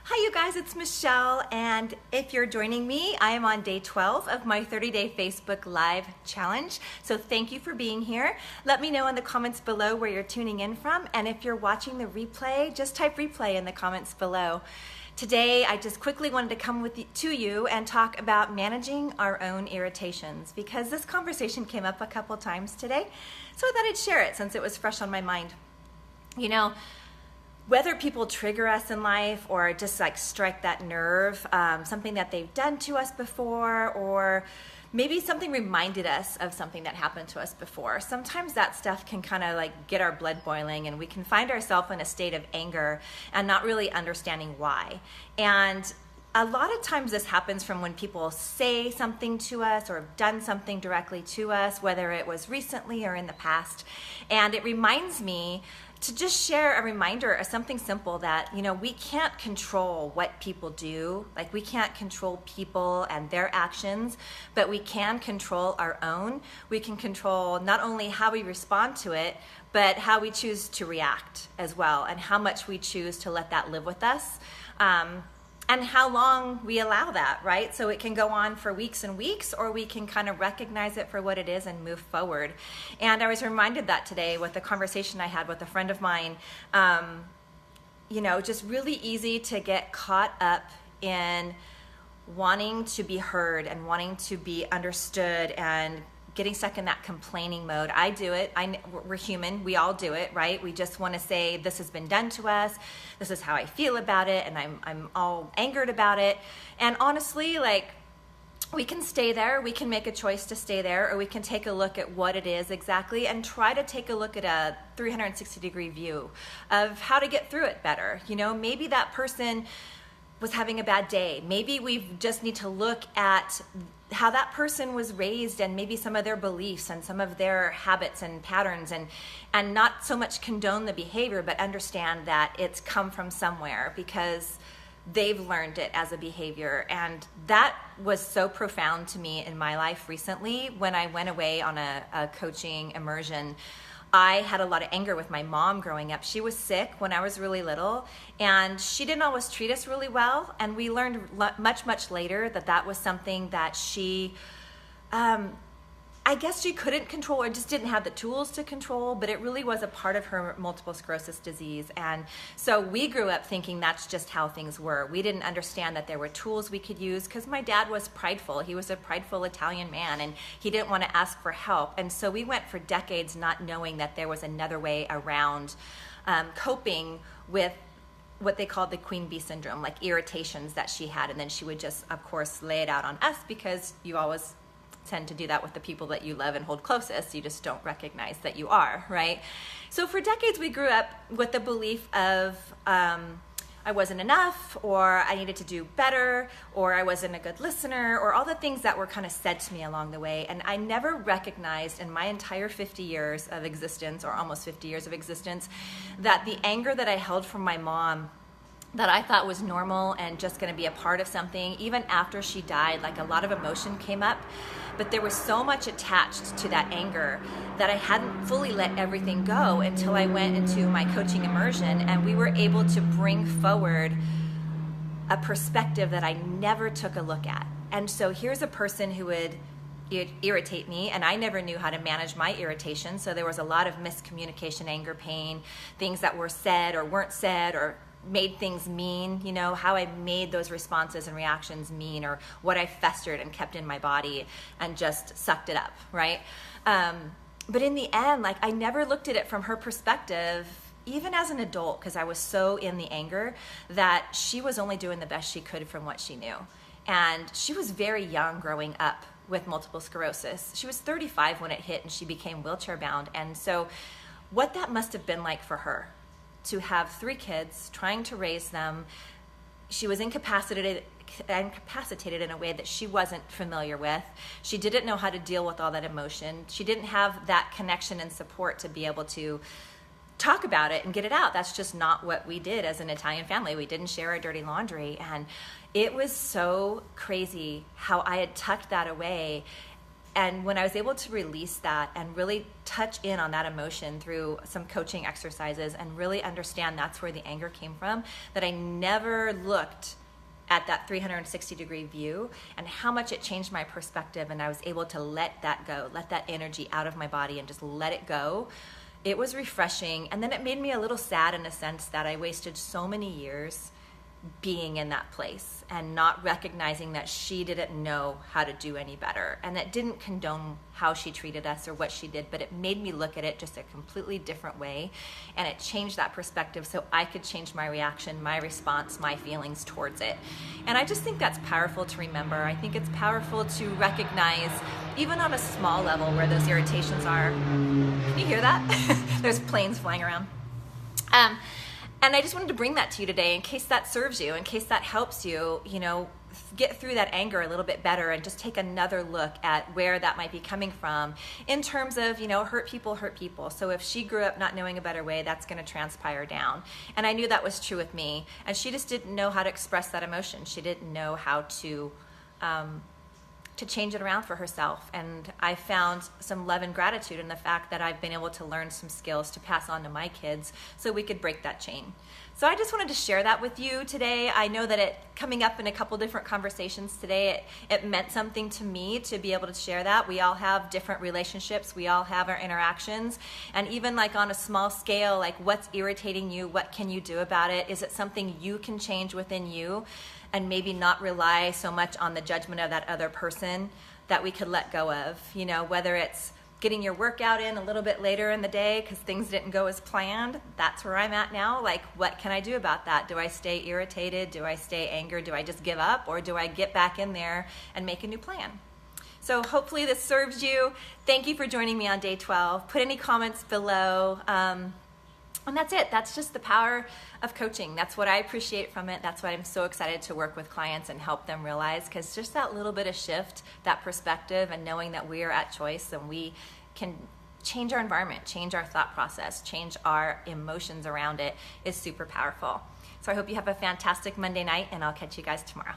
Hi you guys, it's Michelle, and if you're joining me, I am on day 12 of my 30-day Facebook Live challenge. So thank you for being here. Let me know in the comments below where you're tuning in from, and if you're watching the replay, just type replay in the comments below. Today, I just quickly wanted to come to you and talk about managing our own irritations, because this conversation came up a couple times today, so I thought I'd share it since it was fresh on my mind. You know, whether people trigger us in life or just like strike that nerve, something that they've done to us before, or maybe something reminded us of something that happened to us before. Sometimes that stuff can kind of like get our blood boiling, and we can find ourselves in a state of anger and not really understanding why. And a lot of times this happens from when people say something to us or have done something directly to us, whether it was recently or in the past. And it reminds me to just share a reminder of something simple that, you know, we can't control what people do. Like, we can't control people and their actions, but we can control our own. We can control not only how we respond to it, but how we choose to react as well, and how much we choose to let that live with us. And how long we allow that, right? So it can go on for weeks and weeks, or we can kind of recognize it for what it is and move forward. And I was reminded that today with the conversation I had with a friend of mine. You know, just really easy to get caught up in wanting to be heard and wanting to be understood and getting stuck in that complaining mode. I do it. We're human. We all do it, right? We just want to say, this has been done to us. This is how I feel about it, and I'm all angered about it. And honestly, like, we can stay there. We can make a choice to stay there, or we can take a look at what it is exactly and try to take a look at a 360-degree view of how to get through it better. You know, maybe that person was having a bad day. Maybe we just need to look at how that person was raised, and maybe some of their beliefs and some of their habits and patterns, and not so much condone the behavior, but understand that it's come from somewhere because they've learned it as a behavior. And that was so profound to me in my life recently when I went away on a coaching immersion. I had a lot of anger with my mom growing up. She was sick when I was really little, and she didn't always treat us really well. And we learned much later that that was something that she, I guess she couldn't control, or just didn't have the tools to control, but it really was a part of her multiple sclerosis disease. And so we grew up thinking that's just how things were. We didn't understand that there were tools we could use, because my dad was prideful. He was a prideful Italian man, and he didn't want to ask for help. And so we went for decades not knowing that there was another way around coping with what they called the queen bee syndrome, like irritations that she had. And then she would just, of course, lay it out on us, because you always tend to do that with the people that you love and hold closest. You just don't recognize that you are, right? So for decades, we grew up with the belief of I wasn't enough, or I needed to do better, or I wasn't a good listener, or all the things that were kind of said to me along the way. And I never recognized in my entire 50 years of existence, or almost 50 years of existence, that the anger that I held from my mom, that I thought was normal and just going to be a part of something, even after she died, like, a lot of emotion came up, but there was so much attached to that anger that I hadn't fully let everything go until I went into my coaching immersion, and we were able to bring forward a perspective that I never took a look at. And so here's a person who would irritate me, and I never knew how to manage my irritation. So there was a lot of miscommunication, anger, pain, things that were said or weren't said, or made things mean, you know, how I made those responses and reactions mean, or what I festered and kept in my body and just sucked it up, right? But in the end, like, I never looked at it from her perspective, even as an adult, because I was so in the anger that she was only doing the best she could from what she knew. And she was very young growing up with multiple sclerosis. She was 35 when it hit, and she became wheelchair bound. And so what that must have been like for her, to have 3 kids, trying to raise them. She was incapacitated in a way that she wasn't familiar with. She didn't know how to deal with all that emotion. She didn't have that connection and support to be able to talk about it and get it out. That's just not what we did as an Italian family. We didn't share our dirty laundry. And it was so crazy how I had tucked that away And when I was able to release that and really touch in on that emotion through some coaching exercises and really understand that's where the anger came from, that I never looked at that 360-degree view and how much it changed my perspective, and I was able to let that go, let that energy out of my body and just let it go. It was refreshing, and then it made me a little sad in a sense that I wasted so many years being in that place and not recognizing that she didn't know how to do any better, and that didn't condone how she treated us or what she did, but it made me look at it just a completely different way, and it changed that perspective so I could change my reaction, my response, my feelings towards it. And I just think that's powerful to remember. I think it's powerful to recognize, even on a small level, where those irritations are. Can you hear that? There's planes flying around. And I just wanted to bring that to you today in case that serves you, in case that helps you, get through that anger a little bit better and just take another look at where that might be coming from in terms of, hurt people hurt people. So if she grew up not knowing a better way, that's going to transpire down. And I knew that was true with me. And she just didn't know how to express that emotion. She didn't know how to change it around for herself. And I found some love and gratitude in the fact that I've been able to learn some skills to pass on to my kids so we could break that chain. So I just wanted to share that with you today. I know that it coming up in a couple different conversations today, it meant something to me to be able to share that. We all have different relationships. We all have our interactions. And even like on a small scale, like what's irritating you? What can you do about it? Is it something you can change within you? And maybe not rely so much on the judgment of that other person that we could let go of, whether it's getting your workout in a little bit later in the day because things didn't go as planned. That's where I'm at now. Like, what can I do about that? Do I stay irritated? Do I stay angered? Do I just give up? Or do I get back in there and make a new plan? So hopefully this serves you. Thank you for joining me on day 12. Put any comments below. And that's it. That's just the power of coaching. That's what I appreciate from it. That's why I'm so excited to work with clients and help them realize, because just that little bit of shift, that perspective, and knowing that we are at choice and we can change our environment, change our thought process, change our emotions around it is super powerful. So I hope you have a fantastic Monday night, and I'll catch you guys tomorrow.